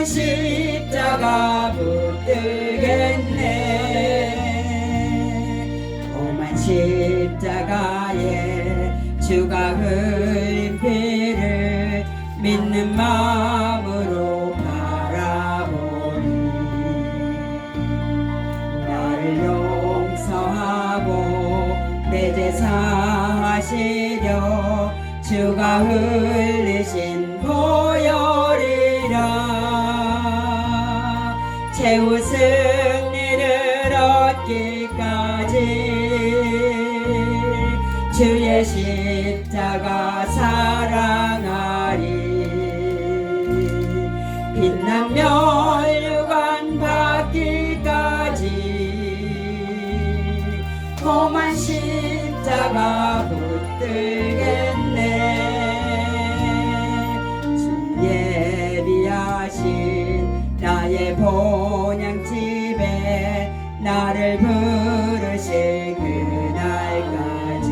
험한 십자가 붙들겠네. 험한 십자가에 주가 흘린 피를 믿는 마음으로 바라보니 나를 용서하고 내 죄사 하시려 주가 흘리신 보혈이라 최후 승리를 얻기까지 주의 십자가 사랑하리. 빛난 멸류관 받기까지 험한 십자가 붙들겠네. 주 예비하신 나의 본향집에 나를 부르실 그날까지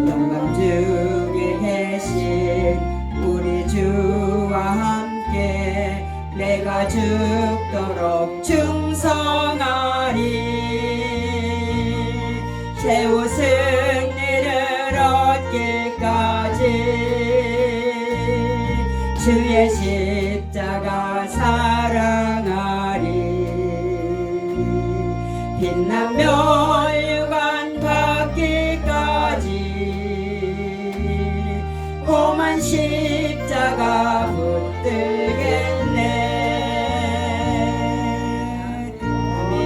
영광 중에 계신 우리 주와 함께 내가 죽도록 충성하리. 최후 승리를 얻기까지 주의 십자가 사랑하리. 빛난 멸류관 받기까지 험한 십자가 붙들겠네. 아멘.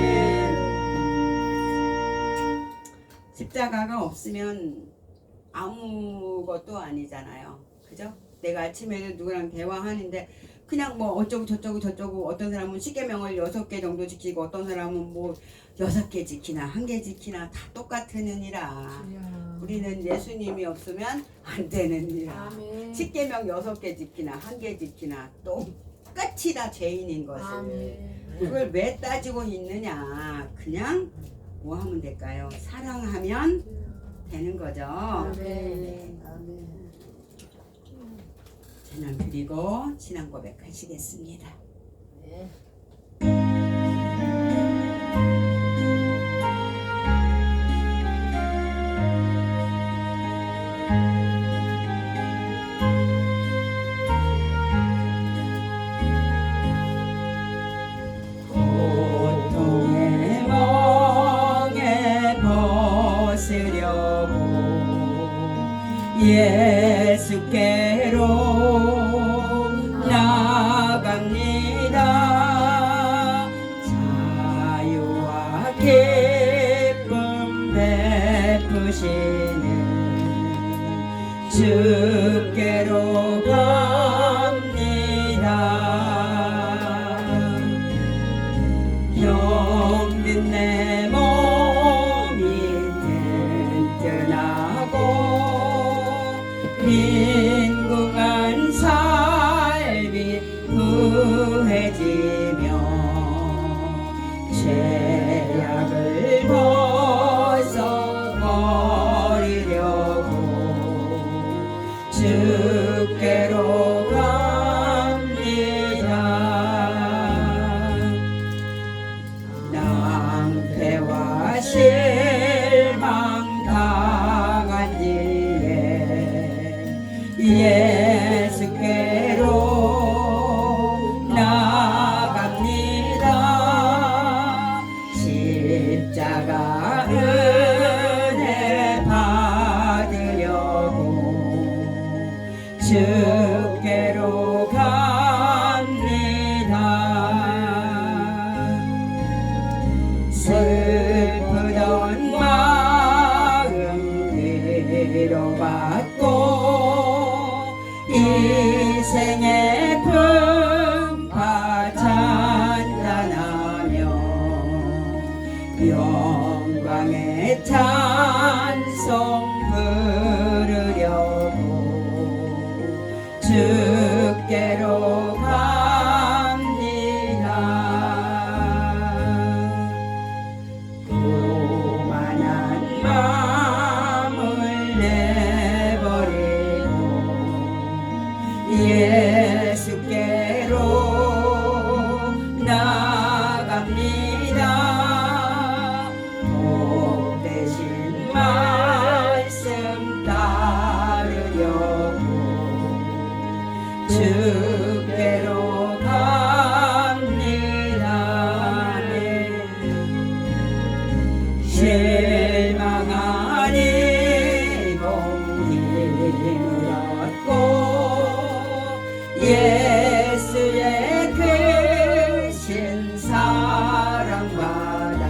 십자가가 없으면 아무것도 아니잖아요. 그죠? 내가 아침에는 누구랑 대화하는데 그냥 뭐 어쩌고 저쩌고 어떤 사람은 십계명을 6개 정도 지키고 어떤 사람은 뭐 6개 지키나 1개 지키나 다 똑같은 은이라 우리는 예수님이 없으면 안 되는 일이라. 십계명 6개 지키나 1개 지키나 똑같이 다 죄인인 것을 그걸 왜 따지고 있느냐. 그냥 뭐 하면 될까요? 사랑하면 되는 거죠. 찬양 드리고 신앙 고백하시겠습니다. 네. 고통의 멍에 벗으려고 예수께로 나갑니다. 자유와 기쁨 베푸시는 주께로 갑니다. 병든 내 몸이 튼튼하고 빈궁한 삶이 후해지며 죄악을 벗어버리려고 주께로 갑니다. 낭패와 실망 당한 뒤에 예수께로 나갑니다. 십자가 은혜 받으려고 주께로 갑니다. 슬프던 마음 위로받고 이 생의 풍파 찬란하며 영광의 찬송 부르려고 주께로 갑니다. 고만한 마음을 내버리고 주께로 갑니다. 실망 아니고 힘을 얻고 예수의 크신 사랑받아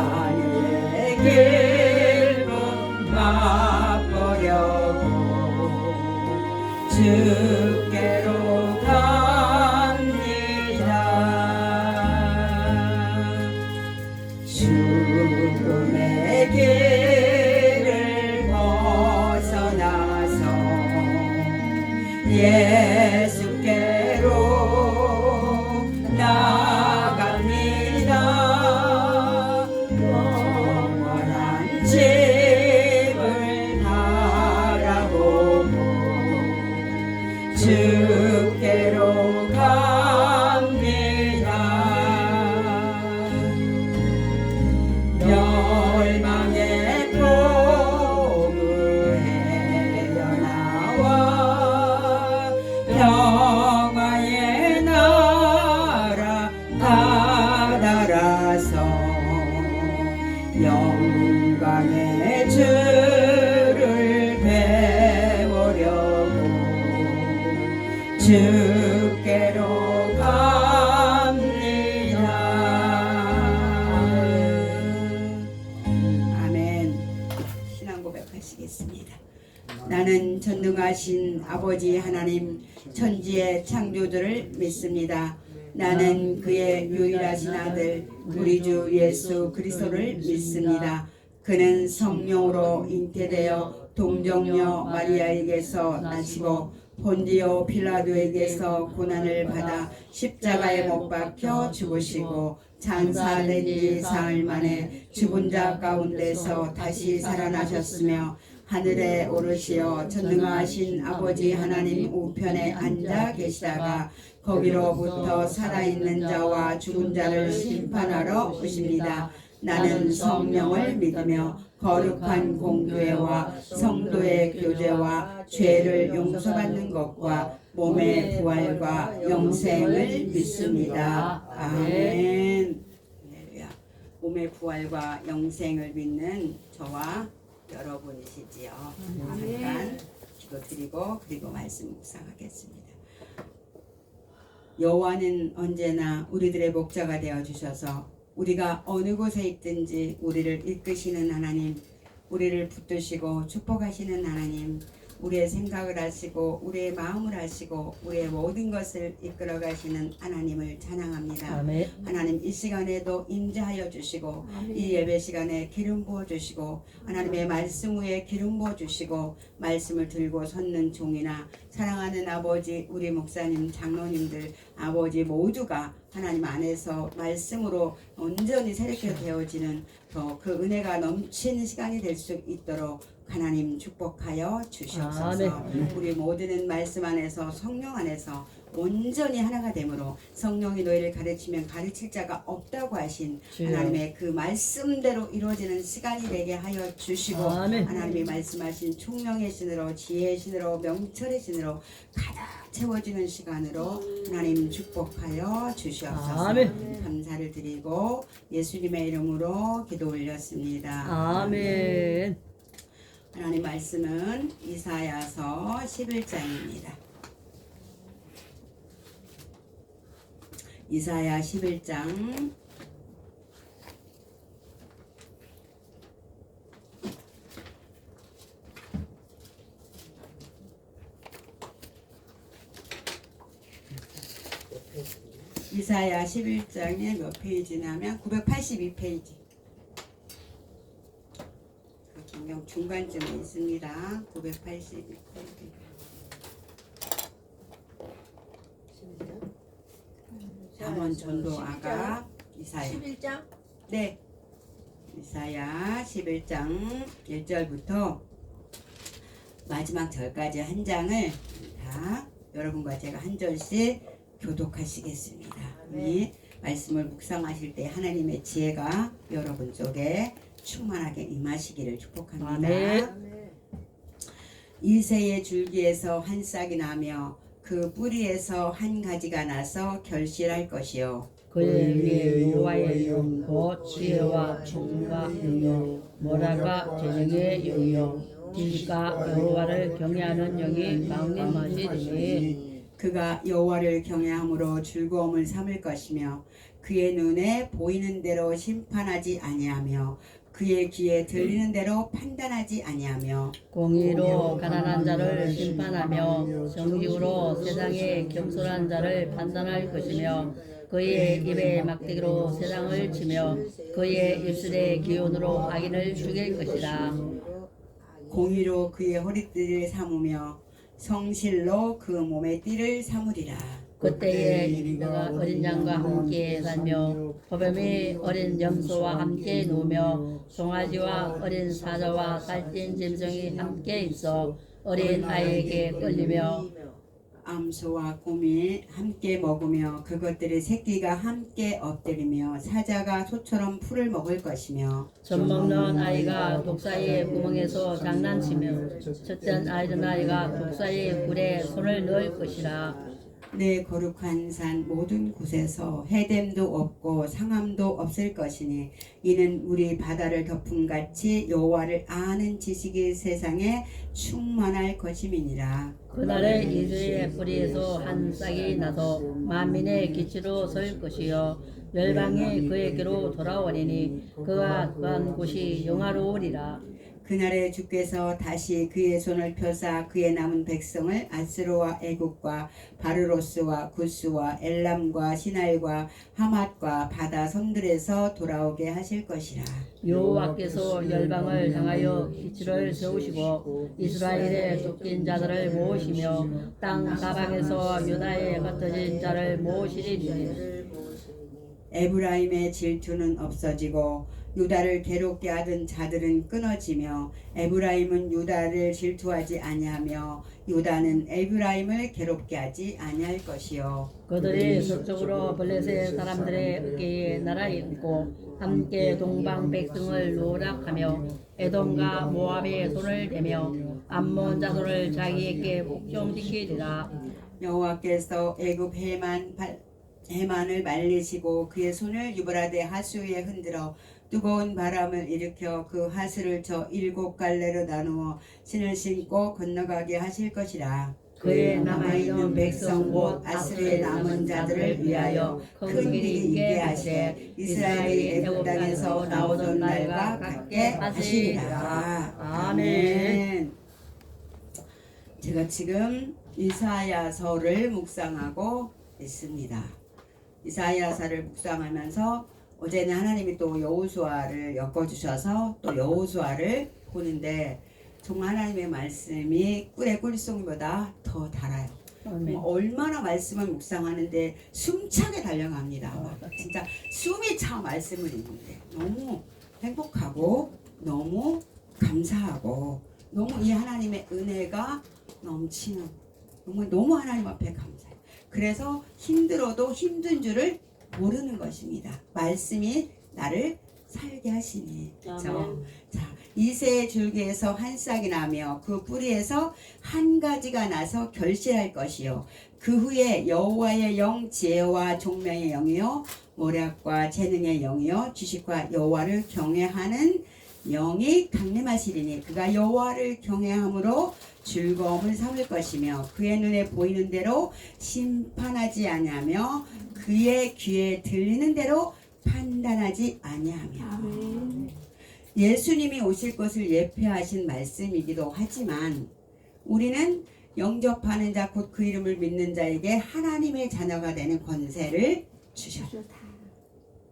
하늘의 길문 맛보려고 주께로 갑니다. 죽음의 길을 벗어나서 예수께로 나갑니다. 영원한 집을 바라보고 주께로 갑니다. 멸망의 포구에 나와 평화의 나라 다다라서 영광의 주를 배우려고 주께로 갑니다. 아멘. 신앙 고백하시겠습니다. 나는 전능하신 아버지 하나님 천지의 창조주를 믿습니다. 나는 그의 유일하신 아들 우리 주 예수 그리스도를 믿습니다. 그는 성령으로 잉태되어 동정녀 마리아에게서 나시고 본디오 필라도에게서 고난을 받아 십자가에 못 박혀 죽으시고 장사된 지 사흘 만에 죽은 자 가운데서 다시 살아나셨으며 하늘에 오르시어 전능하신 아버지 하나님 우편에 앉아 계시다가 거기로부터 살아있는 자와 죽은 자를 심판하러 오십니다. 나는 성령을 믿으며 거룩한 공교회와 성도의 교제와 죄를 용서받는 것과 몸의 부활과 영생을 믿습니다. 아멘. 할렐루야. 몸의 부활과 영생을 믿는 저와 여러분이시지요. 잠깐 기도드리고 그리고 말씀 묵상하겠습니다. 여호와는 언제나 우리들의 목자가 되어 주셔서 우리가 어느 곳에 있든지 우리를 이끄시는 하나님, 우리를 붙드시고 축복하시는 하나님, 우리의 생각을 하시고 우리의 마음을 하시고 우리의 모든 것을 이끌어 가시는 하나님을 찬양합니다. 아멘. 하나님 이 시간에도 임재하여 주시고 이 예배 시간에 기름 부어 주시고 하나님의 말씀 위에 기름 부어 주시고 말씀을 들고 섰는 종이나 사랑하는 아버지 우리 목사님 장로님들 아버지 모두가 하나님 안에서 말씀으로 온전히 새롭게 되어지는 더 그 은혜가 넘치는 시간이 될 수 있도록 하나님 축복하여 주시옵소서. 아멘. 우리 모두는 말씀 안에서 성령 안에서 온전히 하나가 되므로 성령이 너희를 가르치면 가르칠 자가 없다고 하신 주여. 하나님의 그 말씀대로 이루어지는 시간이 되게 하여 주시고 아멘. 하나님이 말씀하신 총명의 신으로 지혜의 신으로 명철의 신으로 가득 채워지는 시간으로 하나님 축복하여 주시옵소서. 아멘. 감사를 드리고 예수님의 이름으로 기도 올렸습니다. 아멘. 하나님 말씀은 이사야서 11장입니다. 이사야 11장 이사야 11장에 몇 페이지냐면 982페이지. 성경 중간쯤에 있습니다. 982페이지. 잠언 전도아가 이사야. 11장? 네. 이사야 11장 1절부터 마지막 절까지 한 장을 다 여러분과 제가 한 절씩 교독하시겠습니다. 이 말씀을 묵상하실 때 하나님의 지혜가 여러분 속에 충만하게 임하시기를 축복합니다. 아멘. 이새의 줄기에서 한 싹이 나며 그 뿌리에서 한 가지가 나서 결실할 것이요 그의 위에 여호와의 영 곧 지혜와 총과 영이요 모략과 재능의 영이요 지식과 여호와를 경외하는 영이 강림하시리니 그가 여호와를 경외함으로 즐거움을 삼을 것이며 그의 눈에 보이는 대로 심판하지 아니하며 그의 귀에 들리는 대로 판단하지 아니하며 공의로 가난한 자를 심판하며 정직으로 세상의 겸손한 자를 판단할 것이며 그의 입에 막대기로 세상을 치며 그의 입술의 기운으로 악인을 죽일 것이라. 공의로 그의 허리띠를 삼으며 성실로 그 몸의 띠를 삼으리라. 그때에 내가 어린 양과 함께 살며 보뱀이 어린 염소와 함께 누우며 송아지와 어린 사자와 살찐 짐승이 함께 있어 어린 아이에게 끌리며 암소와 곰이 함께 먹으며 그것들의 새끼가 함께 엎드리며 사자가 소처럼 풀을 먹을 것이며 젖 먹는 아이가 독사의 구멍에서 장난치며 젖된 아이든 아이가 독사의 굴에 손을 넣을 것이라. 내 거룩한 산 모든 곳에서 해됨도 없고 상함도 없을 것이니 이는 우리 바다를 덮음같이 여호와를 아는 지식이 세상에 충만할 것임이니라. 그날에 이스라엘의 뿌리에서 한 싹이 나서 만민의 기치로 설 것이요 열방이 그에게로 돌아오리니 그가 거한 곳이 영화로우리라. 그날에 주께서 다시 그의 손을 펴사 그의 남은 백성을 아스로와 애국과 바르로스와 구스와 엘람과 시날과 하맛과 바다 섬들에서 돌아오게 하실 것이라. 여호와께서 열방을 향하여 기치를 세우시고 이스라엘의 쫓긴 자들을 모으시며 땅 사방에서 유다에 흩어진 자를 모으시리니 에브라임의 질투는 없어지고 유다를 괴롭게 하던 자들은 끊어지며 에브라임은 유다를 질투하지 아니하며 유다는 에브라임을 괴롭게 하지 아니할 것이요 그들이 서쪽으로 블레셋 사람들의 어깨에 날아있고 함께 동방 백성을 노락하며 에돔과 모압의 손을 대며 암몬 자손을 자기에게 복종시키리라. 여호와께서 애굽 해만을 말리시고 그의 손을 유브라데 하수위에 흔들어 뜨거운 바람을 일으켜 그 하수를 저 7갈래로 나누어 신을 신고 건너가게 하실 것이라. 그의 남아있는 백성 곧 아스르의 남은 자들을 위하여 큰 일이 있게 하시되 이스라엘이 애굽 땅에서 나오던 날과 같게 하시리라. 아멘. 제가 지금 이사야서를 묵상하고 있습니다. 이사야서를 묵상하면서 어제는 하나님이 또 여호수아를 엮어주셔서 또 여호수아를 보는데 정말 하나님의 말씀이 꿀의 꿀송이보다 더 달아요. 얼마나 말씀을 묵상하는데 숨차게 달려갑니다. 진짜 숨이 차 말씀을 읽는데 너무 행복하고 너무 감사하고 너무 이 하나님의 은혜가 넘치는 너무 하나님 앞에 감사해요. 그래서 힘들어도 힘든 줄을 모르는 것입니다. 말씀이 나를 살게 하시니. 그렇죠? 자, 이새의 줄기에서 한 싹이 나며 그 뿌리에서 한 가지가 나서 결실할 것이요 그 후에 여호와의 영 지혜와 총명의 영이요 모략과 재능의 영이요 지식과 여호와를 경외하는 영이 강림하시리니 그가 여호와를 경외함으로 즐거움을 삼을 것이며 그의 눈에 보이는 대로 심판하지 아니하며 그의 귀에 들리는 대로 판단하지 아니하며. 예수님이 오실 것을 예표하신 말씀이기도 하지만 우리는 영접하는 자 곧 그 이름을 믿는 자에게 하나님의 자녀가 되는 권세를 주셨다.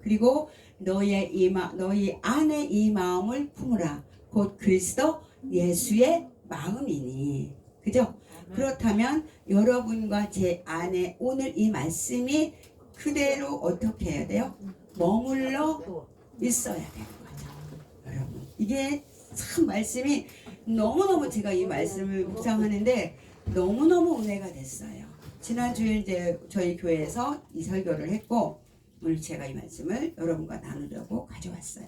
그리고 너희 안에 이 마음을 품으라. 곧 그리스도 예수의 마음이니. 그죠? 그렇다면 여러분과 제 안에 오늘 이 말씀이 그대로 어떻게 해야 돼요? 머물러 있어야 되는 거죠. 여러분, 이게 참 말씀이 너무너무 제가 이 말씀을 묵상하는데 너무너무 은혜가 됐어요. 지난주에 이제 저희 교회에서 이 설교를 했고 오늘 제가 이 말씀을 여러분과 나누려고 가져왔어요.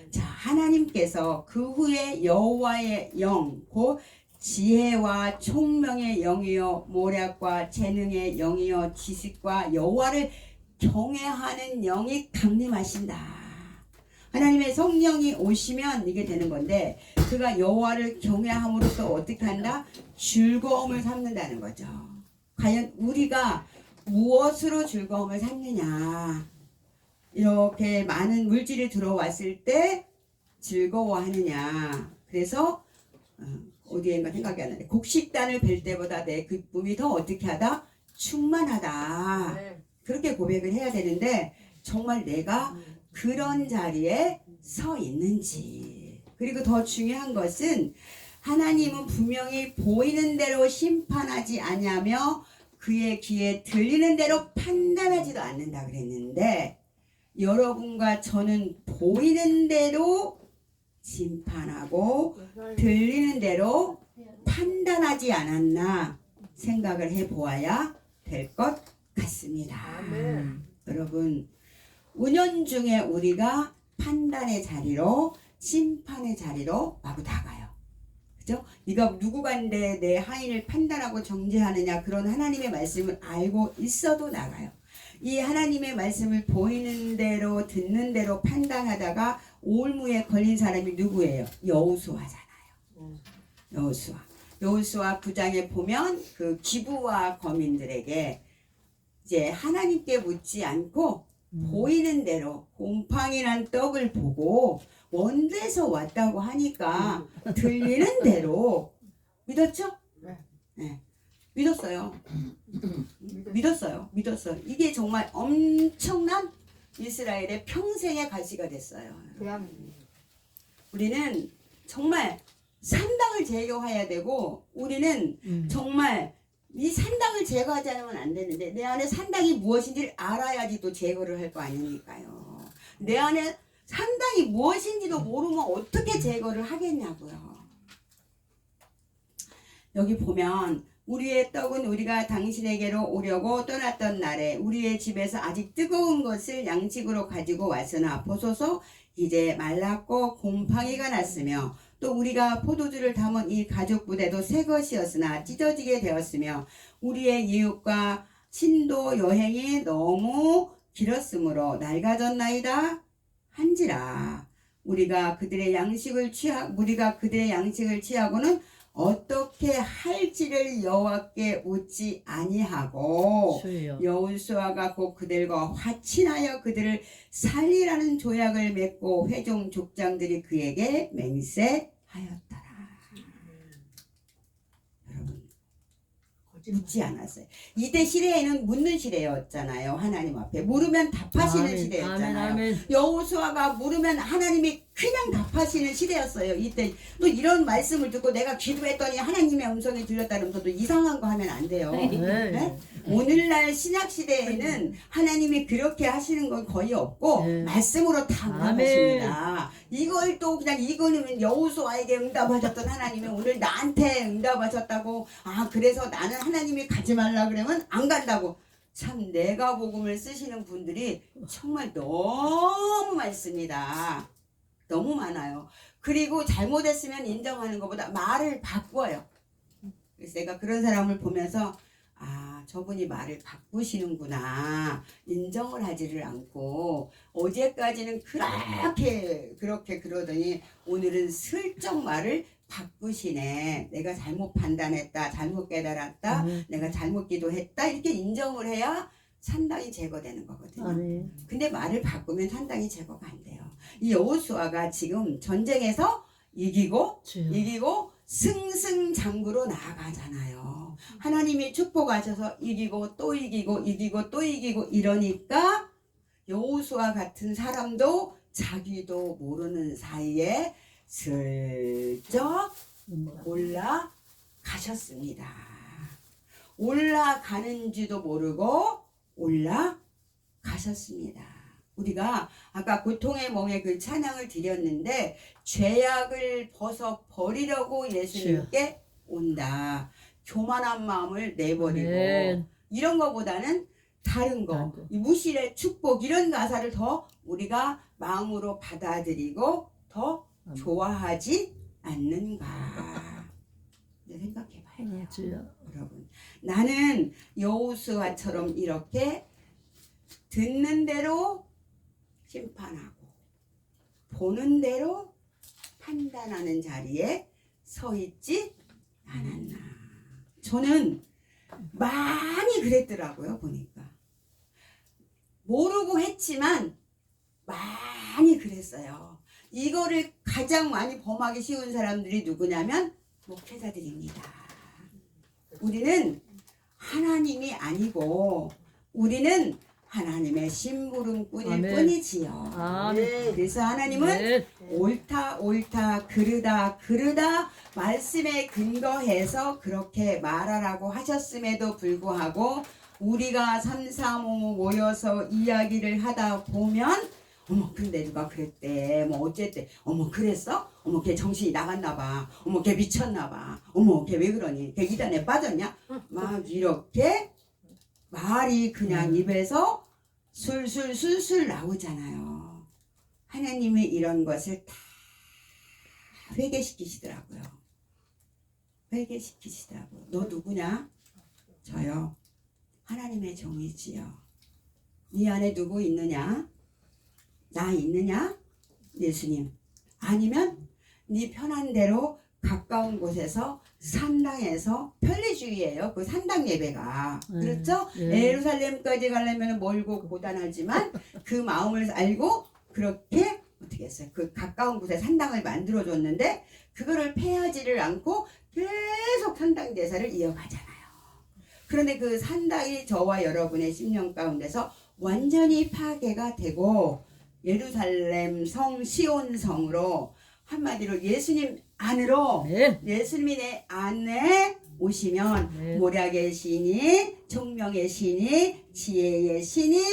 자, 하나님께서 그 후에 여호와의 영, 곧 지혜와 총명의 영이요 모략과 재능의 영이요 지식과 여호와를 경외하는 영이 강림하신다. 하나님의 성령이 오시면 이게 되는 건데 그가 여호와를 경외함으로써 어떻게 한다? 즐거움을 삼는다는 거죠. 과연 우리가 무엇으로 즐거움을 삼느냐? 이렇게 많은 물질이 들어왔을 때 즐거워하느냐? 그래서 어디엔가 생각이 안 나네. 곡식단을 벨 때보다 내 기쁨이 더 어떻게 하다? 충만하다. 그렇게 고백을 해야 되는데 정말 내가 그런 자리에 서 있는지. 그리고 더 중요한 것은 하나님은 분명히 보이는 대로 심판하지 아니하며 그의 귀에 들리는 대로 판단하지도 않는다 그랬는데 여러분과 저는 보이는 대로 심판하고 들리는 대로 판단하지 않았나 생각을 해보아야 될 것 같습니다. 여러분 은연중에 우리가 판단의 자리로 심판의 자리로 마구 나가요. 그죠? 네가 누구간데 내 하인을 판단하고 정죄하느냐 그런 하나님의 말씀을 알고 있어도 나가요. 이 하나님의 말씀을 보이는 대로 듣는 대로 판단하다가 올무에 걸린 사람이 누구예요? 여호수아잖아요. 여호수아 9장에 보면 그 기브와 거민들에게 이제 하나님께 묻지 않고 보이는 대로 곰팡이 난 떡을 보고 원대에서 왔다고 하니까 들리는 대로 믿었죠? 네. 믿었어요. 믿었어요. 이게 정말 엄청난 이스라엘의 평생의 가시가 됐어요. 우리는 정말 산당을 제거해야 되고 우리는 정말 이 산당을 제거하지 않으면 안 되는데 내 안에 산당이 무엇인지를 알아야지 또 제거를 할 거 아닙니까요. 내 안에 산당이 무엇인지도 모르면 어떻게 제거를 하겠냐고요. 여기 보면 우리의 떡은 우리가 당신에게로 오려고 떠났던 날에 우리의 집에서 아직 뜨거운 것을 양식으로 가지고 왔으나 보소서 이제 말랐고 곰팡이가 났으며 또 우리가 포도주를 담은 이 가죽 부대도 새 것이었으나 찢어지게 되었으며 우리의 이웃과 신도 여행이 너무 길었으므로 낡아졌나이다 한지라. 우리가 그들의 양식을 취하고는 어떻게 할지를 여호와께 묻지 아니하고 여호수아가 곧 그들과 화친하여 그들을 살리라는 조약을 맺고 회종 족장들이 그에게 맹세하였더라. 여러분 묻지 않았어요. 이때 시대에는 묻는 시대였잖아요. 하나님 앞에 물으면 답하시는 시대였잖아요. 여호수아가 물으면 하나님이 그냥 답하시는 시대였어요. 이때 또 이런 말씀을 듣고 내가 기도했더니 하나님의 음성이 들렸다면서 또 이상한 거 하면 안 돼요. 네? 오늘날 신약 시대에는 하나님이 그렇게 하시는 건 거의 없고 말씀으로 다 응답하십니다. 이걸 또 그냥 이거는 여호수아에게 응답하셨던 하나님이 오늘 나한테 응답하셨다고 그래서 나는 하나님이 가지 말라 그러면 안 간다고. 참 내가 복음을 쓰시는 분들이 정말 너무 많습니다. 너무 많아요. 그리고 잘못했으면 인정하는 것보다 말을 바꿔요. 그래서 내가 그런 사람을 보면서 저분이 말을 바꾸시는구나. 인정을 하지를 않고 어제까지는 그렇게 그러더니 오늘은 슬쩍 말을 바꾸시네. 내가 잘못 판단했다. 잘못 깨달았다. 내가 잘못 기도했다. 이렇게 인정을 해야 산당이 제거되는 거거든요. 근데 말을 바꾸면 산당이 제거가 안 돼요. 이 여호수아가 지금 전쟁에서 이기고 승승장구로 나아가잖아요. 하나님이 축복하셔서 이기고 또 이기고 이러니까 여호수아 같은 사람도 자기도 모르는 사이에 슬쩍 올라가셨습니다. 올라가는지도 모르고 올라가셨습니다. 우리가 아까 고통의 멍에 그 찬양을 드렸는데 죄악을 벗어버리려고 예수님께 온다. 교만한 마음을 내버리고 이런 거보다는 다른 거, 이 무실의 축복 이런 가사를 더 우리가 마음으로 받아들이고 더 좋아하지 않는가. 이제 생각해 봐야 돼요. 주여. 여러분, 나는 여호수아처럼 이렇게 듣는 대로 심판하고 보는 대로 판단하는 자리에 서 있지 않았나. 저는 많이 그랬더라고요. 보니까 모르고 했지만 많이 그랬어요. 이거를 가장 많이 범하기 쉬운 사람들이 누구냐면 목회자들입니다. 우리는 하나님이 아니고 우리는 하나님의 심부름꾼일 아멘. 뿐이지요. 아멘. 그래서 하나님은 네. 옳다 옳다 그르다 그르다 말씀에 근거해서 그렇게 말하라고 하셨음에도 불구하고 우리가 삼삼오오 모여서 이야기를 하다 보면 어머 근데 누가 그랬대 뭐 어쨌대 어머 그랬어? 어머 걔 정신이 나갔나 봐 어머 걔 미쳤나 봐 어머 걔 왜 그러니 걔 이단에 빠졌냐 막 이렇게 말이 그냥 입에서 술술 나오잖아요. 하나님이 이런 것을 다 회개시키시더라고요. 회개시키시더라고요. 너 누구냐? 저요. 하나님의 종이지요. 네 안에 누구 있느냐? 나 있느냐? 예수님. 아니면 네 편한 대로 가까운 곳에서 산당에서 편리주의예요. 그 산당 예배가 그렇죠? 네. 예루살렘까지 가려면 멀고 고단하지만 그 마음을 알고 그렇게 어떻게 했어요? 그 가까운 곳에 산당을 만들어 줬는데 그거를 패하지를 않고 계속 산당 제사를 이어가잖아요. 그런데 그 산당이 저와 여러분의 심령 가운데서 완전히 파괴가 되고 예루살렘 성 시온 성으로 한마디로 예수님 안으로 네. 예수님이 내 안에 오시면 네. 모략의 신이 총명의 신이 지혜의 신이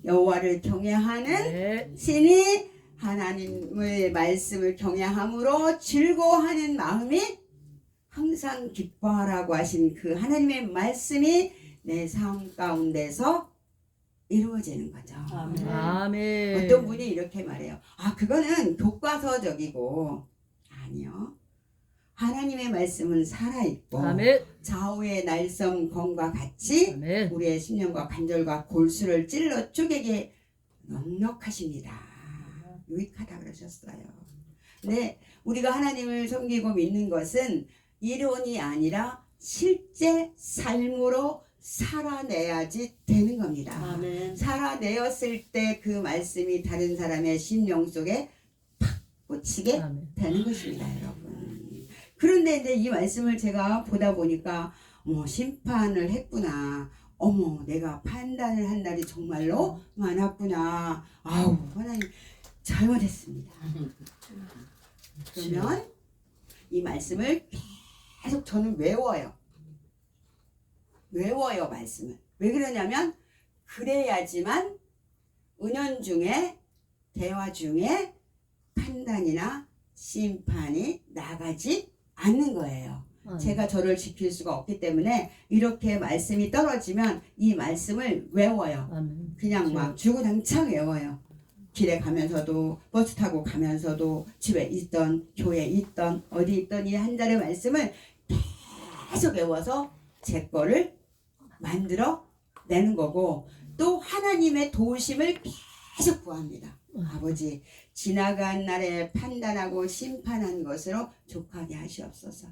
여호와를 경외하는 네. 신이 하나님의 말씀을 경외함으로 즐거워하는 마음이 항상 기뻐하라고 하신 그 하나님의 말씀이 내 삶 가운데서 이루어지는 거죠. 아멘. 어떤 분이 이렇게 말해요. 아 그거는 교과서적이고 아니요. 하나님의 말씀은 살아있고 아멘. 좌우의 날섬검과 같이 아멘. 우리의 심령과 관절과 골수를 찔러 쪼개게 넉넉하십니다. 유익하다 그러셨어요. 네, 우리가 하나님을 섬기고 믿는 것은 이론이 아니라 실제 삶으로 살아내야지 되는 겁니다. 아멘. 살아내었을 때 그 말씀이 다른 사람의 심령 속에 팍 꽂히게 아멘. 되는 것입니다, 여러분. 그런데 이제 이 말씀을 제가 보다 보니까 심판을 했구나. 어머, 내가 판단을 한 날이 정말로 많았구나. 아우, 하나님 잘못했습니다. 그러면 이 말씀을 계속 저는 외워요. 말씀을. 왜 그러냐면 그래야지만 은연중에 대화 중에 판단이나 심판이 나가지 않는 거예요. 제가 저를 지킬 수가 없기 때문에 이렇게 말씀이 떨어지면 이 말씀을 외워요. 아멘. 그냥 막 주구장창 외워요. 길에 가면서도 버스 타고 가면서도 집에 있던 교회에 있던 어디 있던 이 한 달의 말씀을 계속 외워서 제 거를 만들어 내는 거고 또 하나님의 도우심을 계속 구합니다. 아버지 지나간 날에 판단하고 심판한 것으로 족하게 하시옵소서.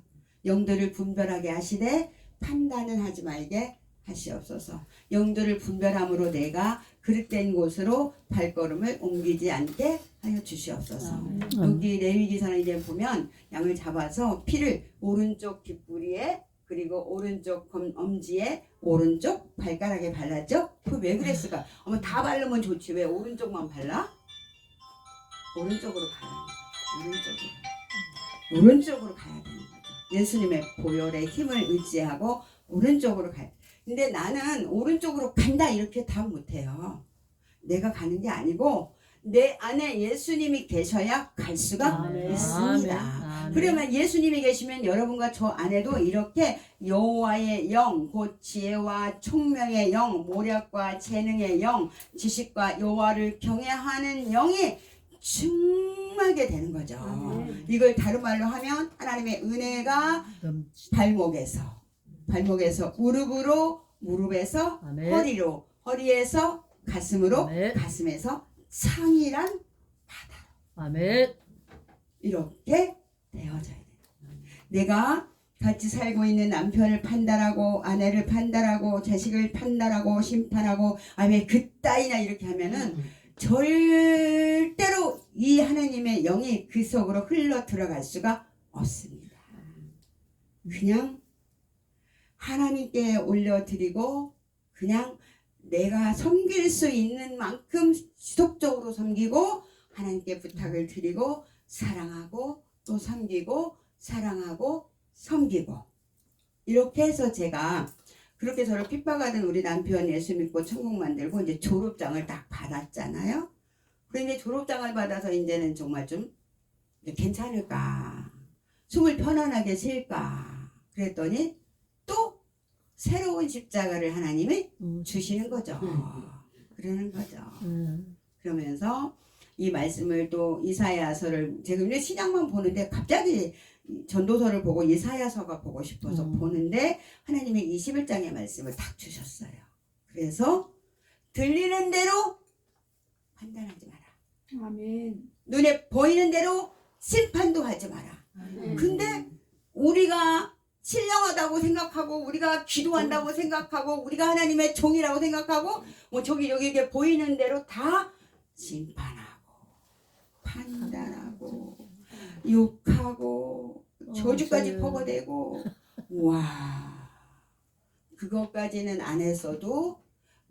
영들을 분별하게 하시되 판단은 하지 말게 하시옵소서. 영들을 분별함으로 내가 그릇된 곳으로 발걸음을 옮기지 않게 하여 주시옵소서. 여기 레위기서는 이제 보면 양을 잡아서 피를 오른쪽 귓부리에 그리고 오른쪽 엄지에 오른쪽 발가락에 발랐죠? 그 왜 그랬을까? 어머 다 바르면 좋지 왜 오른쪽만 발라? 오른쪽으로 가야 돼. 오른쪽으로 가야 되는 거죠. 예수님의 보혈의 힘을 의지하고 오른쪽으로 가야 돼. 근데 나는 오른쪽으로 간다 이렇게 답 못해요. 내가 가는 게 아니고 내 안에 예수님이 계셔야 갈 수가 아멘. 있습니다. 아멘. 그러면 예수님이 계시면 여러분과 저 안에도 이렇게 여호와의 영, 곧 지혜와 총명의 영, 모략과 재능의 영, 지식과 여호와를 경외하는 영이 충만히 충만하게 되는 거죠. 아멘. 이걸 다른 말로 하면 하나님의 은혜가 발목에서 무릎으로, 무릎에서 아멘. 허리로, 허리에서 가슴으로, 아멘. 가슴에서 창이란 바다로 아멘. 이렇게 되어져야 돼요. 내가 같이 살고 있는 남편을 판단하고 아내를 판단하고 자식을 판단하고 심판하고 왜 그따위나 이렇게 하면은 절대로 이 하나님의 영이 그 속으로 흘러 들어갈 수가 없습니다. 그냥 하나님께 올려드리고 그냥 내가 섬길 수 있는 만큼 지속적으로 섬기고 하나님께 부탁을 드리고 사랑하고 또 섬기고 사랑하고 섬기고 이렇게 해서 제가 그렇게 저를 핍박하던 우리 남편 예수 믿고 천국 만들고 이제 졸업장을 딱 받았잖아요. 그런데 졸업장을 받아서 이제는 정말 좀 괜찮을까, 숨을 편안하게 쉴까 그랬더니 또 새로운 십자가를 하나님이 주시는 거죠. 그러는 거죠. 그러면서 이 말씀을 또 이사야서를 제가 그냥 신약만 보는데 갑자기 전도서를 보고 이사야서가 보고 싶어서 보는데 하나님의 21장의 말씀을 딱 주셨어요. 그래서 들리는 대로 판단하지 마라. 아멘. 눈에 보이는 대로 심판도 하지 마라. 근데 우리가 신령하다고 생각하고 우리가 기도한다고 생각하고 우리가 하나님의 종이라고 생각하고 뭐 저기 여기 이렇게 보이는 대로 다 심판하고 판단하고 욕하고 저주까지 퍼거대고 와 그것까지는 안 했어도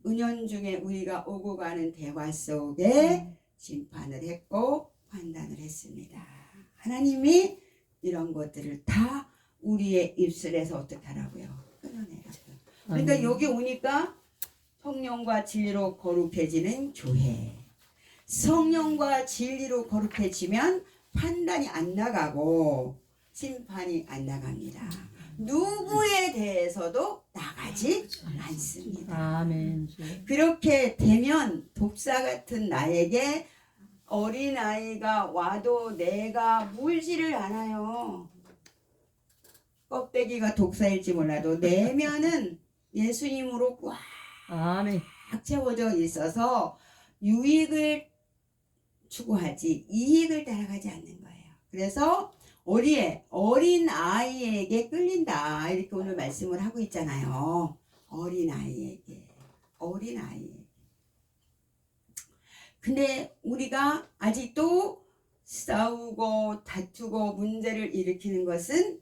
은연중에 우리가 오고 가는 대화 속에 심판을 했고 판단을 했습니다. 하나님이 이런 것들을 다 우리의 입술에서 어떻게 하라고요? 끊어내라고요. 그러니까 여기 오니까 성령과 진리로 거룩해지는 교회. 성령과 진리로 거룩해지면 판단이 안 나가고 심판이 안 나갑니다. 누구에 대해서도 나가지 않습니다. 아멘. 그렇게 되면 독사 같은 나에게 어린아이가 와도 내가 물지를 않아요. 껍데기가 독사일지 몰라도 내면은 예수님으로 꽉 아멘. 채워져 있어서 유익을 추구하지 이익을 따라가지 않는 거예요. 그래서 어린 아이에게 끌린다 이렇게 오늘 말씀을 하고 있잖아요. 어린 아이에게. 근데 우리가 아직도 싸우고 다투고 문제를 일으키는 것은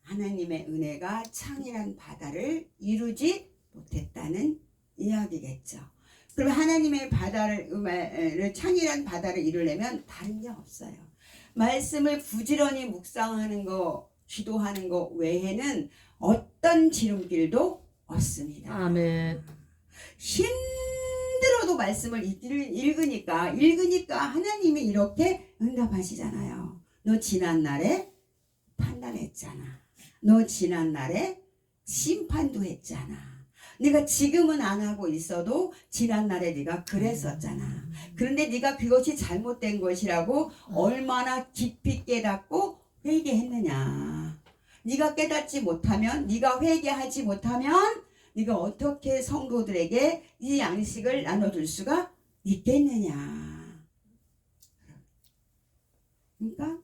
하나님의 은혜가 창이란 바다를 이루지 못했다는 이야기겠죠. 그럼 하나님의 바다를 창이란 바다를 이루려면 다른 게 없어요. 말씀을 부지런히 묵상하는 거, 기도하는 거 외에는 어떤 지름길도 없습니다. 아멘. 힘들어도 말씀을 읽으니까 하나님이 이렇게 응답하시잖아요. 너 지난날에 판단했잖아. 너 지난날에 심판도 했잖아. 네가 지금은 안 하고 있어도 지난날에 네가 그랬었잖아. 그런데 네가 그것이 잘못된 것이라고 얼마나 깊이 깨닫고 회개했느냐. 네가 깨닫지 못하면, 네가 회개하지 못하면 네가 어떻게 성도들에게 이 양식을 나눠줄 수가 있겠느냐. 그러니까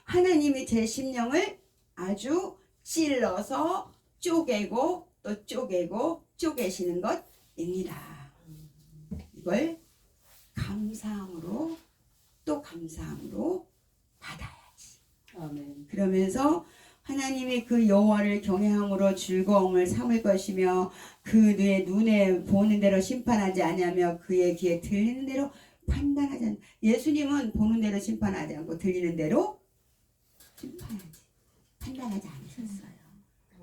하나님이 제 심령을 아주 찔러서 쪼개고 또 쪼개시는 것입니다. 이걸 감사함으로 또 감사함으로 받아야지. 아멘. 그러면서 하나님이 그 여호와를 경외함으로 즐거움을 삼을 것이며 그의 눈에 보는 대로 심판하지 아니하며 그의 귀에 들리는 대로 판단하지 않. 예수님은 보는 대로 심판하지 않고 들리는 대로 판단하지 않으셨어요.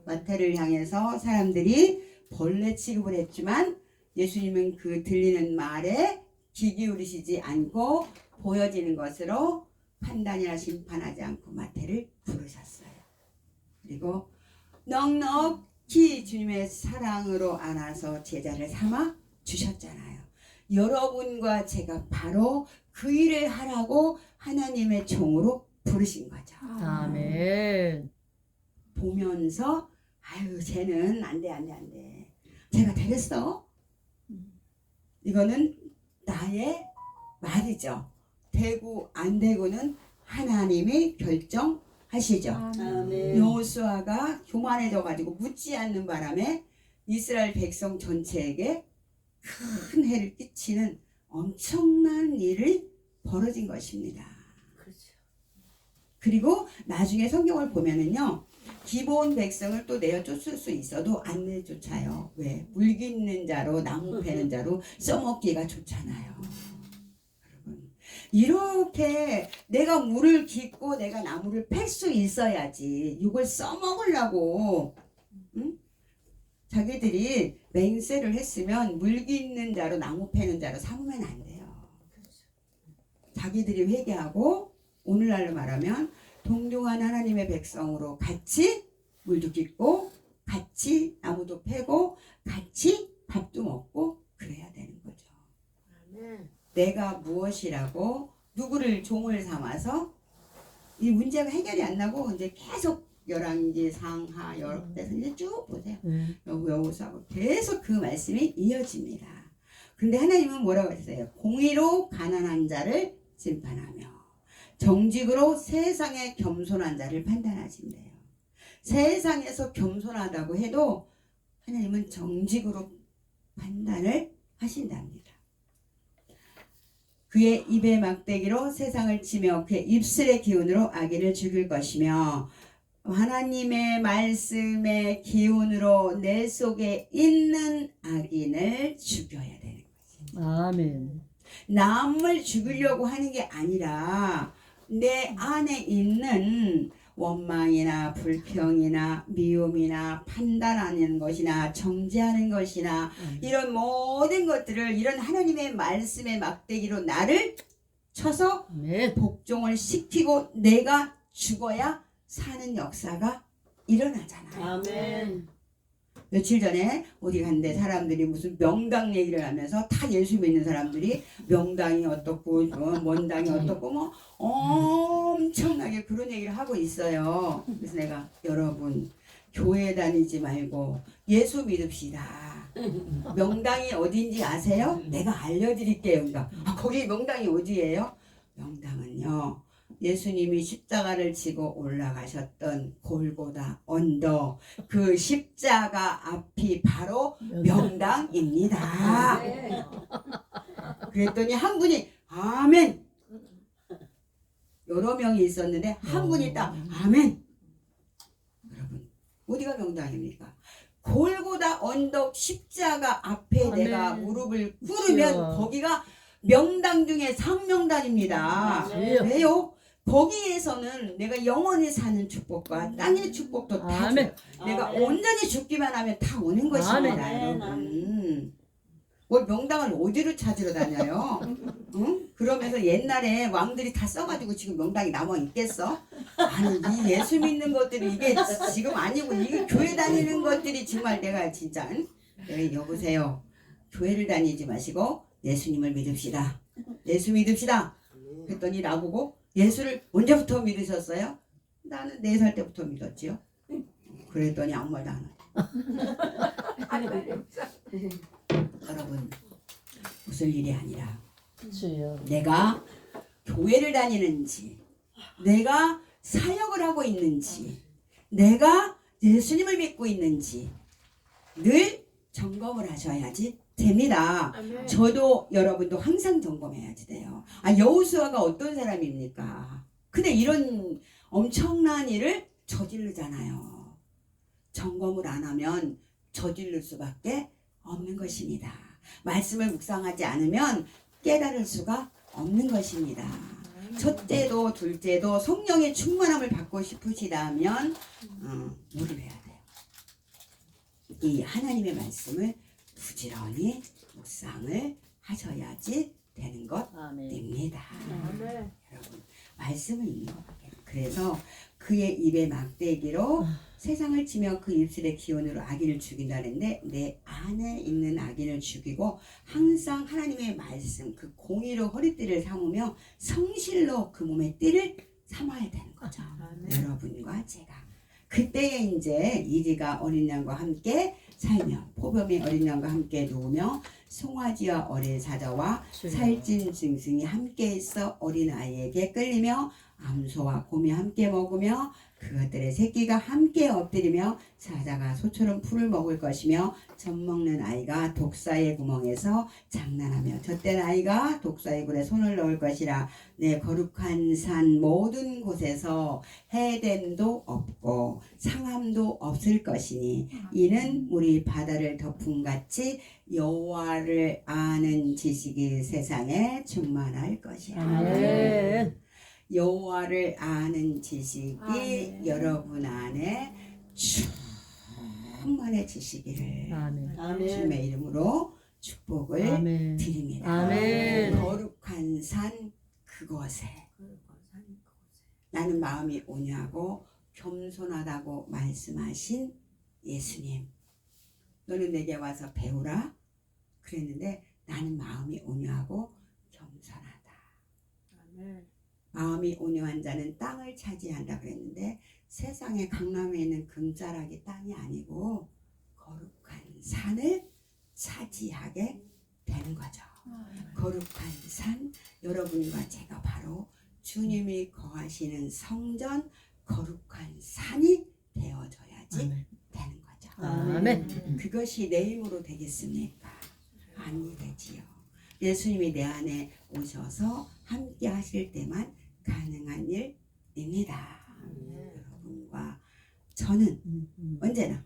마태를 향해서 사람들이 벌레 취급을 했지만 예수님은 그 들리는 말에 귀 기울이시지 않고 보여지는 것으로 판단이나 심판하지 않고 마태를 부르셨어요. 그리고 넉넉히 주님의 사랑으로 안아서 제자를 삼아 주셨잖아요. 여러분과 제가 바로 그 일을 하라고 하나님의 종으로 부르신 거죠. 아멘. 보면서 아유 쟤는 안돼 제가 되겠어? 이거는 나의 말이죠. 되고 안 되고는 하나님이 결정하시죠. 아멘. 여호수아가 교만해져 가지고 묻지 않는 바람에 이스라엘 백성 전체에게 큰 해를 끼치는 엄청난 일이 벌어진 것입니다. 그렇죠. 그리고 나중에 성경을 보면은요, 기본 백성을 또 내어 쫓을 수 있어도 안 내쫓아요. 왜? 물깃는 자로 나무 패는 자로 써먹기가 좋잖아요. 여러분, 이렇게 내가 물을 깃고 내가 나무를 팰 수 있어야지 이걸 써먹으려고 응? 자기들이 맹세를 했으면 물깃는 자로 나무 패는 자로 삼으면 안 돼요. 자기들이 회개하고 오늘날로 말하면 동등한 하나님의 백성으로 같이 물도 깃고 같이 나무도 패고 같이 밥도 먹고 그래야 되는 거죠. 아멘. 내가 무엇이라고 누구를 종을 삼아서 이 문제가 해결이 안 나고 이제 계속 열왕기 상하 여러 데서 이제 쭉 보세요. 여호수아가 계속 그 말씀이 이어집니다. 그런데 하나님은 뭐라고 했어요? 공의로 가난한 자를 심판하며 정직으로 세상에 겸손한 자를 판단하신대요. 세상에서 겸손하다고 해도 하나님은 정직으로 판단을 하신답니다. 그의 입의 막대기로 세상을 치며 그의 입술의 기운으로 악인을 죽일 것이며 하나님의 말씀의 기운으로 내 속에 있는 악인을 죽여야 되는 거지. 아멘. 남을 죽이려고 하는 게 아니라 내 안에 있는 원망이나 불평이나 미움이나 판단하는 것이나 정죄하는 것이나 이런 모든 것들을 이런 하나님의 말씀의 막대기로 나를 쳐서 아멘. 복종을 시키고 내가 죽어야 사는 역사가 일어나잖아요. 아멘. 며칠 전에 어디 갔는데 사람들이 무슨 명당 얘기를 하면서 다 예수 믿는 사람들이 명당이 어떻고 원당이 어떻고 뭐 엄청나게 그런 얘기를 하고 있어요. 그래서 내가 여러분 교회 다니지 말고 예수 믿읍시다. 명당이 어딘지 아세요? 내가 알려드릴게요. 그러니까 거기 명당이 어디예요? 명당은요 예수님이 십자가를 지고 올라가셨던 골고다 언덕 그 십자가 앞이 바로 명당입니다. 그랬더니 한 분이 아멘. 여러 명이 있었는데 한 분이 딱 아멘. 여러분 어디가 명당입니까? 골고다 언덕 십자가 앞에 아멘. 내가 무릎을 꿇으면 그렇죠. 거기가 명당 중에 상명단입니다. 아멘. 왜요? 거기에서는 내가 영원히 사는 축복과 땅의 축복도 다 아멘. 줘요. 내가 아멘. 온전히 죽기만 하면 다 오는 것입니다. 아멘. 여러분. 뭘 명당을 어디로 찾으러 다녀요? 응? 그러면서 옛날에 왕들이 다 써가지고 지금 명당이 남아 있겠어? 아니 이 예수 믿는 것들이 이게 지금 아니고 이게 교회 다니는 것들이 정말 내가 진짜 네, 여보세요. 교회를 다니지 마시고 예수님을 믿읍시다. 예수 믿읍시다. 그랬더니 나보고 예수를 언제부터 믿으셨어요? 나는 4살 때부터 믿었지요. 그랬더니 아무 말도 안 하죠. 여러분 웃을 일이 아니라 주여. 내가 교회를 다니는지 내가 사역을 하고 있는지 내가 예수님을 믿고 있는지 늘 점검을 하셔야지 됩니다. 아멘. 저도 여러분도 항상 점검해야지 돼요. 아 여호수아가 어떤 사람입니까? 근데 이런 엄청난 일을 저지르잖아요. 점검을 안 하면 저지를 수밖에 없는 것입니다. 말씀을 묵상하지 않으면 깨달을 수가 없는 것입니다. 첫째도 둘째도 성령의 충만함을 받고 싶으시다면 뭐를 해야 돼요? 이 하나님의 말씀을 부지런히 묵상을 하셔야지 되는 아멘. 것입니다. 아멘. 여러분 말씀을 읽어봐요. 그래서 그의 입의 막대기로 세상을 치며 그 입술의 기운으로 악인을 죽인다는데 내 안에 있는 악인을 죽이고 항상 하나님의 말씀 그 공의로 허리띠를 삼으며 성실로 그 몸의 띠를 삼아야 되는 거죠. 여러분과 제가 그때에 이제 이리가 어린 양과 함께 살며 포범이 어린 양과 함께 누우며 송아지와 어린 사자와 살찐 짐승이 함께 있어 어린아이에게 끌리며 암소와 곰이 함께 먹으며 그것들의 새끼가 함께 엎드리며 사자가 소처럼 풀을 먹을 것이며 젖먹는 아이가 독사의 구멍에서 장난하며 젖된 아이가 독사의 굴에 손을 넣을 것이라. 내 거룩한 산 모든 곳에서 해됨도 없고 상함도 없을 것이니 이는 우리 바다를 덮음같이 여호와를 아는 지식이 세상에 충만할 것이라. 아멘. 여호와를 아는 지식이 아멘. 여러분 안에 충만의 지식이를 아멘. 주님의 이름으로 축복을 아멘. 드립니다. 아멘. 거룩한 산 그곳에 나는 마음이 온유하고 겸손하다고 말씀하신 예수님, 너는 내게 와서 배우라 그랬는데 나는 마음이 온유하고 겸손하다. 마음이 온유한 자는 땅을 차지한다 그랬는데 세상에 강남에 있는 금자락이 땅이 아니고 거룩한 산을 차지하게 되는 거죠. 거룩한 산, 여러분과 제가 바로 주님이 거하시는 성전 거룩한 산이 되어져야지 아멘. 되는 거죠. 아멘. 그것이 내 힘으로 되겠습니까? 아니 되지요. 예수님이 내 안에 오셔서 함께 하실 때만 가능한 일입니다. 여러분과 저는 언제나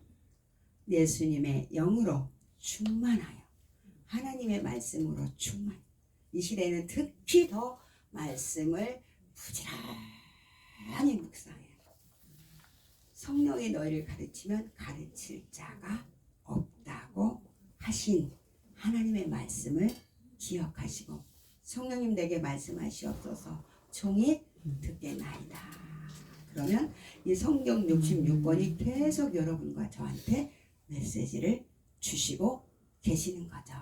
예수님의 영으로 충만하여 하나님의 말씀으로 충만. 이 시대에는 특히 더 말씀을 부지런히 묵상해요. 성령이 너희를 가르치면 가르칠 자가 없다고 하신 하나님의 말씀을 기억하시고 성령님 내게 말씀하시옵소서 종이 듣겠나이다. 그러면 이 성경 66권이 계속 여러분과 저한테 메시지를 주시고 계시는 거죠.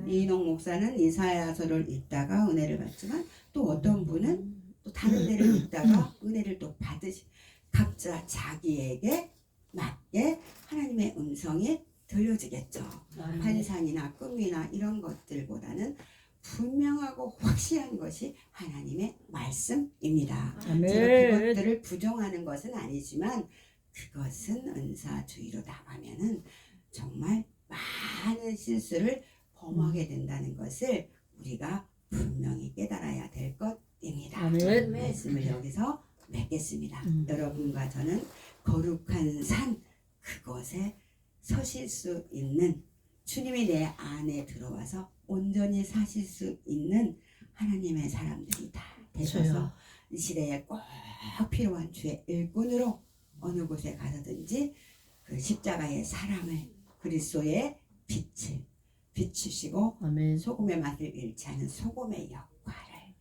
이인홍 목사는 이사야서를 읽다가 은혜를 받지만 또 어떤 분은 또 다른 데를 읽다가 은혜를 또 받으시. 각자 자기에게 맞게 하나님의 음성이 들려지겠죠. 환상이나 꿈이나 이런 것들보다는 분명하고 확실한 것이 하나님의 말씀입니다. 아멘. 제가 그것들을 부정하는 것은 아니지만 그것은 은사주의로 나가면은 정말 많은 실수를 범하게 된다는 것을 우리가 분명히 깨달아야 될 것입니다. 아멘. 말씀을 여기서 맺겠습니다. 여러분과 저는 거룩한 산 그곳에 서실 수 있는 주님이 내 안에 들어와서 온전히 사실 수 있는 하나님의 사람들이 다 되셔서 저요. 이 시대에 꼭 필요한 주의 일꾼으로 어느 곳에 가서든지 그 십자가의 사랑을 그리스도의 빛을 비추시고 아멘. 소금의 맛을 잃지 않은 소금의 역할을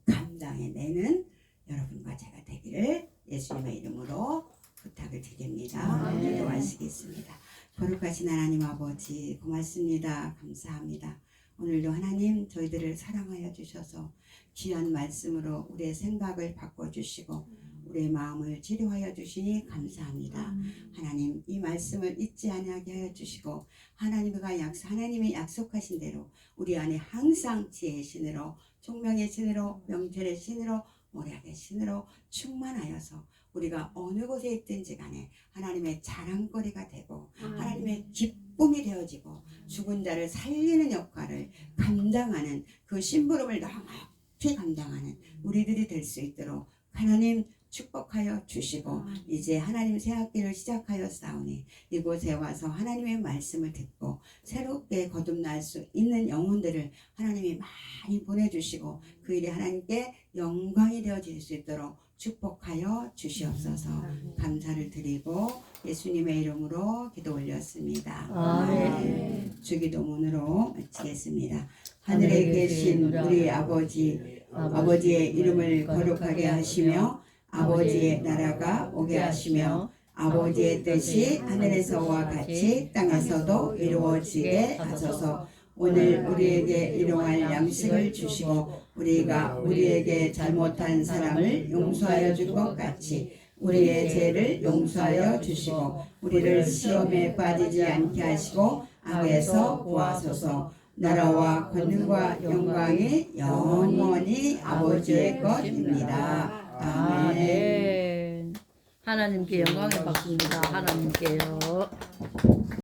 감당해내는 여러분과 제가 되기를 예수님의 이름으로 부탁을 드립니다. 아멘. 기도하시겠습니다. 거룩하신 하나님 아버지 고맙습니다. 감사합니다. 오늘도 하나님 저희들을 사랑하여 주셔서 귀한 말씀으로 우리의 생각을 바꿔주시고 우리의 마음을 치료하여 주시니 감사합니다. 하나님 이 말씀을 잊지 아니하게 하여 주시고 하나님이 약속하신 대로 우리 안에 항상 지혜의 신으로 총명의 신으로 명철의 신으로 모략의 신으로 충만하여서 우리가 어느 곳에 있든지 간에 하나님의 자랑거리가 되고 하나님의 기쁨이 되어지고 죽은 자를 살리는 역할을 감당하는 그 심부름을 넉넉히 감당하는 우리들이 될 수 있도록 하나님 축복하여 주시고 이제 하나님 새 학기를 시작하였사오니 이곳에 와서 하나님의 말씀을 듣고 새롭게 거듭날 수 있는 영혼들을 하나님이 많이 보내주시고 그 일이 하나님께 영광이 되어질 수 있도록 축복하여 주시옵소서. 감사를 드리고 예수님의 이름으로 기도 올렸습니다. 아멘. 주기도문으로 마치겠습니다. 하늘에 계신 우리 아버지의 이름을 거룩하게 하시며 아버지의 나라가 오게 하시며 아버지의 뜻이 하늘에서와 같이 땅에서도 이루어지게 하소서. 오늘 우리에게 일용할 양식을 주시고 우리가 우리에게 잘못한 사람을 용서하여 준 것 같이 우리의 죄를 용서하여 주시고 우리를 시험에 빠지지 않게 하시고 악에서 구하소서. 나라와 권능과 영광이 영원히 아버지의 것입니다. 아멘. 아멘. 하나님께 영광의 박수입니다. 하나님께요.